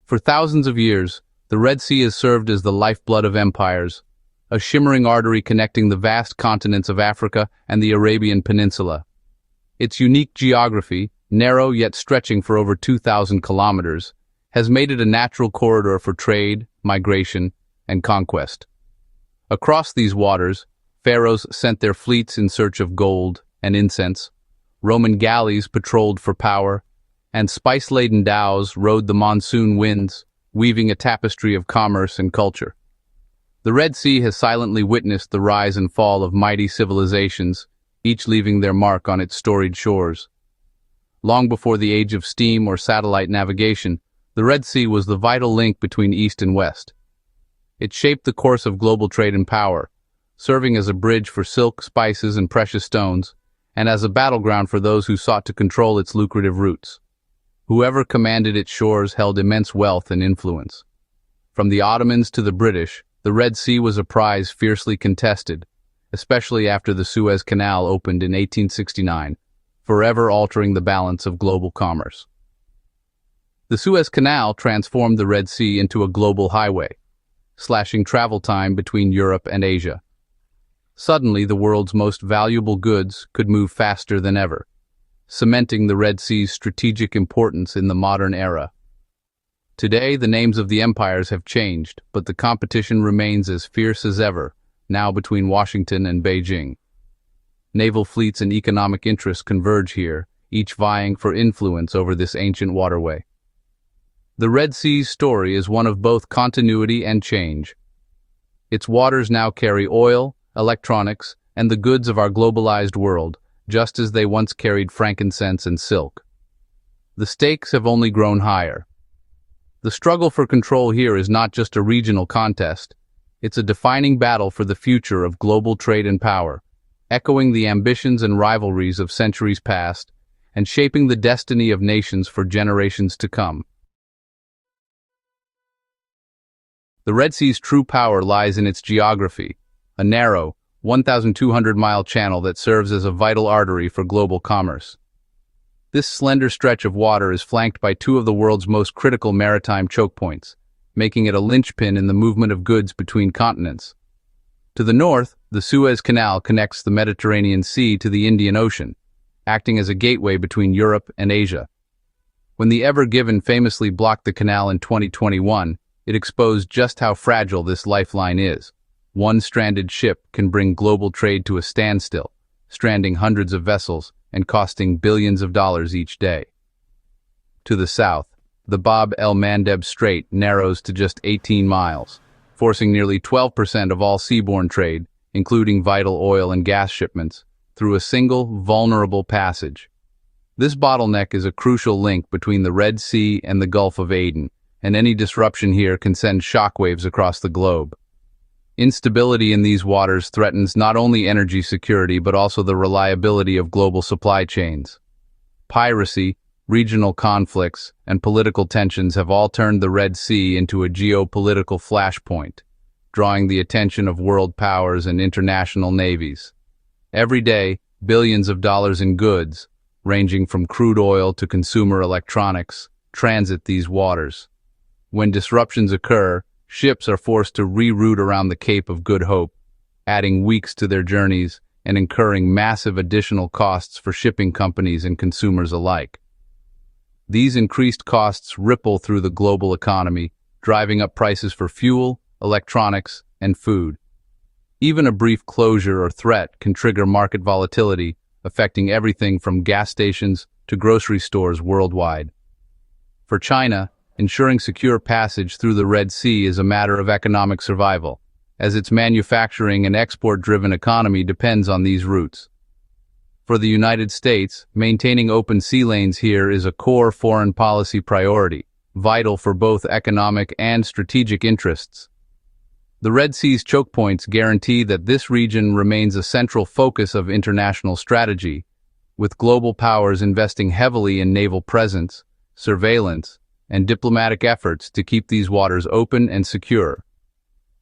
For thousands of years, the Red Sea has served as the lifeblood of empires, a shimmering artery connecting the vast continents of Africa and the Arabian Peninsula. Its unique geography, narrow yet stretching for over 2,000 kilometers, has made it a natural corridor for trade, migration, and conquest. Across these waters, pharaohs sent their fleets in search of gold and incense, Roman galleys patrolled for power, and spice-laden dhows rode the monsoon winds, weaving a tapestry of commerce and culture. The Red Sea has silently witnessed the rise and fall of mighty civilizations, each leaving their mark on its storied shores. Long before the age of steam or satellite navigation, the Red Sea was the vital link between East and West. It shaped the course of global trade and power, serving as a bridge for silk, spices, and precious stones, and as a battleground for those who sought to control its lucrative routes. Whoever commanded its shores held immense wealth and influence. From the Ottomans to the British, the Red Sea was a prize fiercely contested, especially after the Suez Canal opened in 1869, forever altering the balance of global commerce. The Suez Canal transformed the Red Sea into a global highway, slashing travel time between Europe and Asia. Suddenly, the world's most valuable goods could move faster than ever, cementing the Red Sea's strategic importance in the modern era. Today, the names of the empires have changed, but the competition remains as fierce as ever, now between Washington and Beijing. Naval fleets and economic interests converge here, each vying for influence over this ancient waterway. The Red Sea's story is one of both continuity and change. Its waters now carry oil, electronics, and the goods of our globalized world, just as they once carried frankincense and silk. The stakes have only grown higher. The struggle for control here is not just a regional contest. It's a defining battle for the future of global trade and power, echoing the ambitions and rivalries of centuries past, and shaping the destiny of nations for generations to come. The Red Sea's true power lies in its geography, a narrow, 1,200-mile channel that serves as a vital artery for global commerce. This slender stretch of water is flanked by two of the world's most critical maritime chokepoints, making it a linchpin in the movement of goods between continents. To the north, the Suez Canal connects the Mediterranean Sea to the Indian Ocean, acting as a gateway between Europe and Asia. When the Ever Given famously blocked the canal in 2021, it exposed just how fragile this lifeline is. One stranded ship can bring global trade to a standstill, stranding hundreds of vessels and costing billions of dollars each day. To the south, the Bab el-Mandeb Strait narrows to just 18 miles, forcing nearly 12% of all seaborne trade, including vital oil and gas shipments, through a single, vulnerable passage. This bottleneck is a crucial link between the Red Sea and the Gulf of Aden, and any disruption here can send shockwaves across the globe. Instability in these waters threatens not only energy security but also the reliability of global supply chains. Piracy, regional conflicts, and political tensions have all turned the Red Sea into a geopolitical flashpoint, drawing the attention of world powers and international navies. Every day, billions of dollars in goods, ranging from crude oil to consumer electronics, transit these waters. When disruptions occur, ships are forced to reroute around the Cape of Good Hope, adding weeks to their journeys and incurring massive additional costs for shipping companies and consumers alike. These increased costs ripple through the global economy, driving up prices for fuel, electronics, and food. Even a brief closure or threat can trigger market volatility, affecting everything from gas stations to grocery stores worldwide. For China, ensuring secure passage through the Red Sea is a matter of economic survival, as its manufacturing and export-driven economy depends on these routes. For the United States, maintaining open sea lanes here is a core foreign policy priority, vital for both economic and strategic interests. The Red Sea's chokepoints guarantee that this region remains a central focus of international strategy, with global powers investing heavily in naval presence, surveillance, and diplomatic efforts to keep these waters open and secure.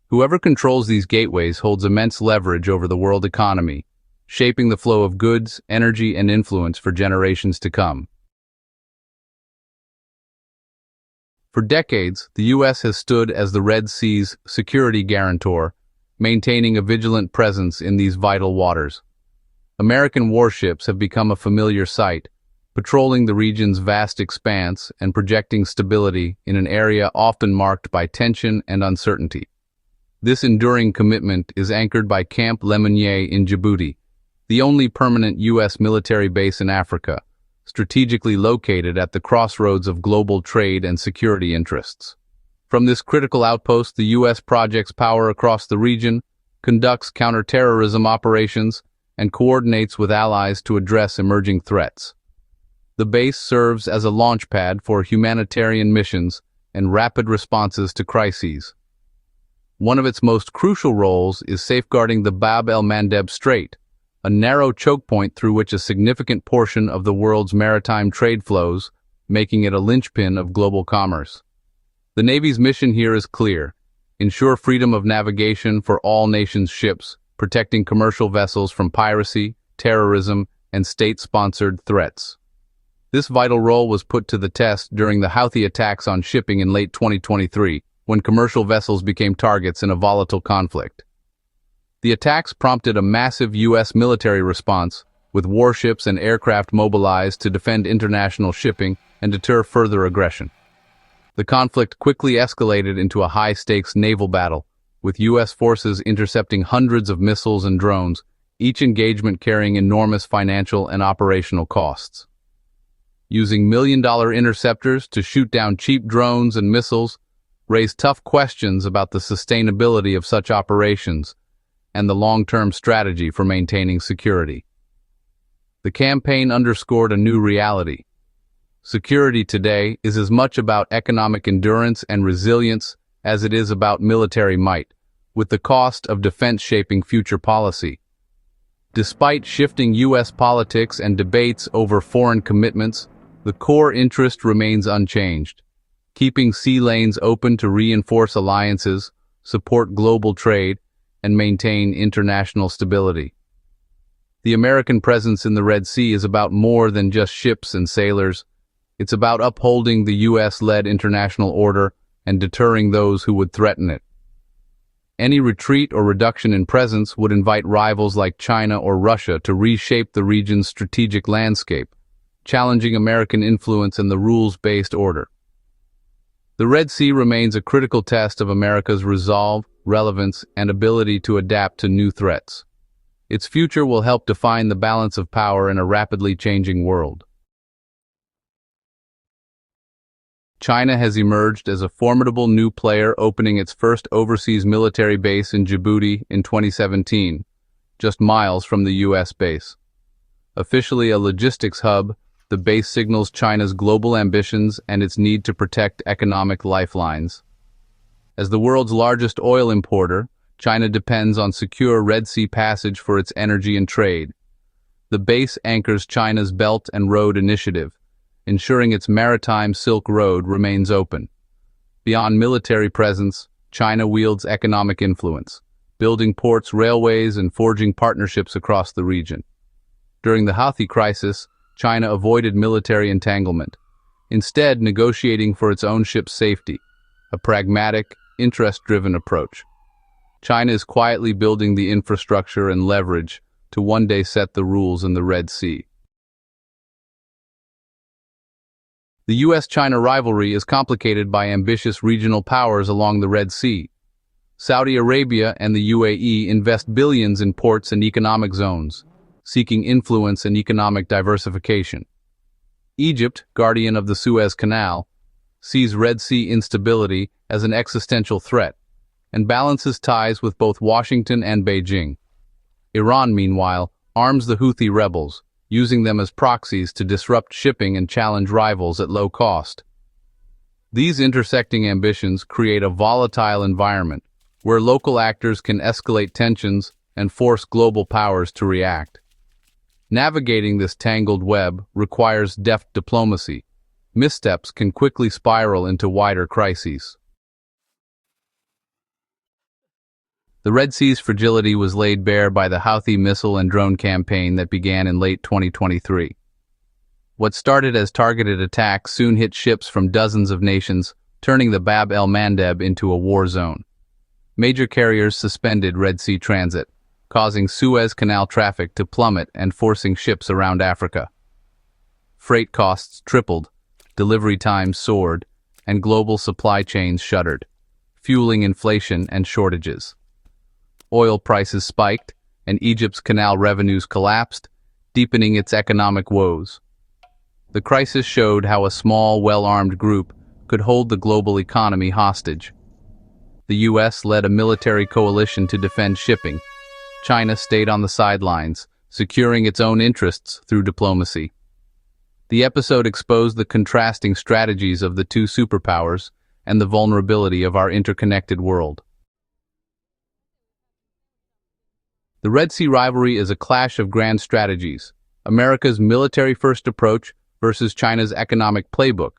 Whoever controls these gateways holds immense leverage over the world economy, shaping the flow of goods, energy, and influence for generations to come. For decades, the U.S. has stood as the Red Sea's security guarantor, maintaining a vigilant presence in these vital waters. American warships have become a familiar sight, patrolling the region's vast expanse and projecting stability in an area often marked by tension and uncertainty. This enduring commitment is anchored by Camp Lemonnier in Djibouti, the only permanent U.S. military base in Africa, strategically located at the crossroads of global trade and security interests. From this critical outpost, the U.S. projects power across the region, conducts counterterrorism operations, and coordinates with allies to address emerging threats. The base serves as a launchpad for humanitarian missions and rapid responses to crises. One of its most crucial roles is safeguarding the Bab el-Mandeb Strait, a narrow choke point through which a significant portion of the world's maritime trade flows, making it a linchpin of global commerce. The Navy's mission here is clear: ensure freedom of navigation for all nations' ships, protecting commercial vessels from piracy, terrorism, and state-sponsored threats. This vital role was put to the test during the Houthi attacks on shipping in late 2023, when commercial vessels became targets in a volatile conflict. The attacks prompted a massive U.S. military response, with warships and aircraft mobilized to defend international shipping and deter further aggression. The conflict quickly escalated into a high-stakes naval battle, with U.S. forces intercepting hundreds of missiles and drones, each engagement carrying enormous financial and operational costs. Using million-dollar interceptors to shoot down cheap drones and missiles raised tough questions about the sustainability of such operations and the long-term strategy for maintaining security. The campaign underscored a new reality. Security today is as much about economic endurance and resilience as it is about military might, with the cost of defense shaping future policy. Despite shifting U.S. politics and debates over foreign commitments, the core interest remains unchanged: keeping sea lanes open to reinforce alliances, support global trade, and maintain international stability. The American presence in the Red Sea is about more than just ships and sailors. It's about upholding the U.S.-led international order and deterring those who would threaten it. Any retreat or reduction in presence would invite rivals like China or Russia to reshape the region's strategic landscape, challenging American influence and the rules-based order. The Red Sea remains a critical test of America's resolve, relevance, and ability to adapt to new threats. Its future will help define the balance of power in a rapidly changing world. China has emerged as a formidable new player, opening its first overseas military base in Djibouti in 2017, just miles from the U.S. base. Officially a logistics hub, the base signals China's global ambitions and its need to protect economic lifelines. As the world's largest oil importer, China depends on secure Red Sea passage for its energy and trade. The base anchors China's Belt and Road Initiative, ensuring its maritime Silk Road remains open. Beyond military presence, China wields economic influence, building ports, railways, and forging partnerships across the region. During the Houthi crisis, China avoided military entanglement, instead negotiating for its own ship's safety, a pragmatic, interest-driven approach. China is quietly building the infrastructure and leverage to one day set the rules in the Red Sea. The U.S.-China rivalry is complicated by ambitious regional powers along the Red Sea. Saudi Arabia and the UAE invest billions in ports and economic zones, seeking influence and economic diversification. Egypt, guardian of the Suez Canal, sees Red Sea instability as an existential threat and balances ties with both Washington and Beijing. Iran, meanwhile, arms the Houthi rebels, using them as proxies to disrupt shipping and challenge rivals at low cost. These intersecting ambitions create a volatile environment where local actors can escalate tensions and force global powers to react. Navigating this tangled web requires deft diplomacy. Missteps can quickly spiral into wider crises. The Red Sea's fragility was laid bare by the Houthi missile and drone campaign that began in late 2023. What started as targeted attacks soon hit ships from dozens of nations, turning the Bab el-Mandeb into a war zone. Major carriers suspended Red Sea transit, causing Suez Canal traffic to plummet and forcing ships around Africa. Freight costs tripled, delivery times soared, and global supply chains shuttered, fueling inflation and shortages. Oil prices spiked, and Egypt's canal revenues collapsed, deepening its economic woes. The crisis showed how a small, well-armed group could hold the global economy hostage. The U.S. led a military coalition to defend shipping. China stayed on the sidelines, securing its own interests through diplomacy. The episode exposed the contrasting strategies of the two superpowers and the vulnerability of our interconnected world. The Red Sea rivalry is a clash of grand strategies, America's military-first approach versus China's economic playbook.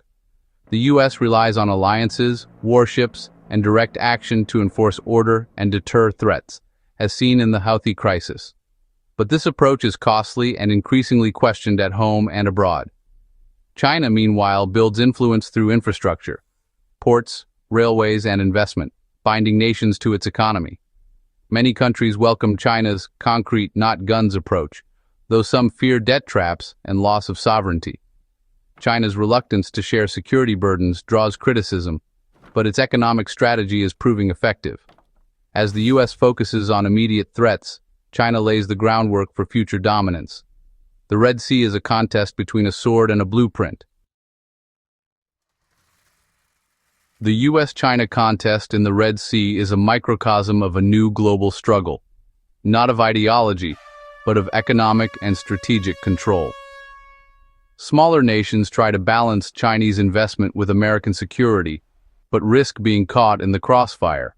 The U.S. relies on alliances, warships, and direct action to enforce order and deter threats, as seen in the Houthi crisis. But this approach is costly and increasingly questioned at home and abroad. China, meanwhile, builds influence through infrastructure, ports, railways, and investment, binding nations to its economy. Many countries welcome China's concrete, not guns approach, though some fear debt traps and loss of sovereignty. China's reluctance to share security burdens draws criticism, but its economic strategy is proving effective. As the U.S. focuses on immediate threats, China lays the groundwork for future dominance. The Red Sea is a contest between a sword and a blueprint. The U.S.-China contest in the Red Sea is a microcosm of a new global struggle, not of ideology, but of economic and strategic control. Smaller nations try to balance Chinese investment with American security, but risk being caught in the crossfire.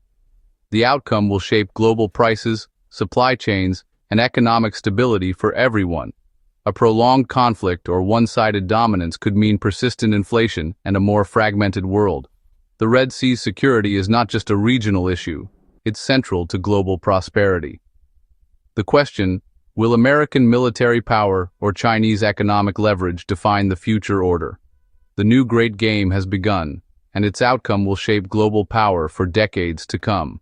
The outcome will shape global prices, supply chains, and economic stability for everyone. A prolonged conflict or one-sided dominance could mean persistent inflation and a more fragmented world. The Red Sea's security is not just a regional issue, it's central to global prosperity. The question, will American military power or Chinese economic leverage define the future order? The new great game has begun, and its outcome will shape global power for decades to come.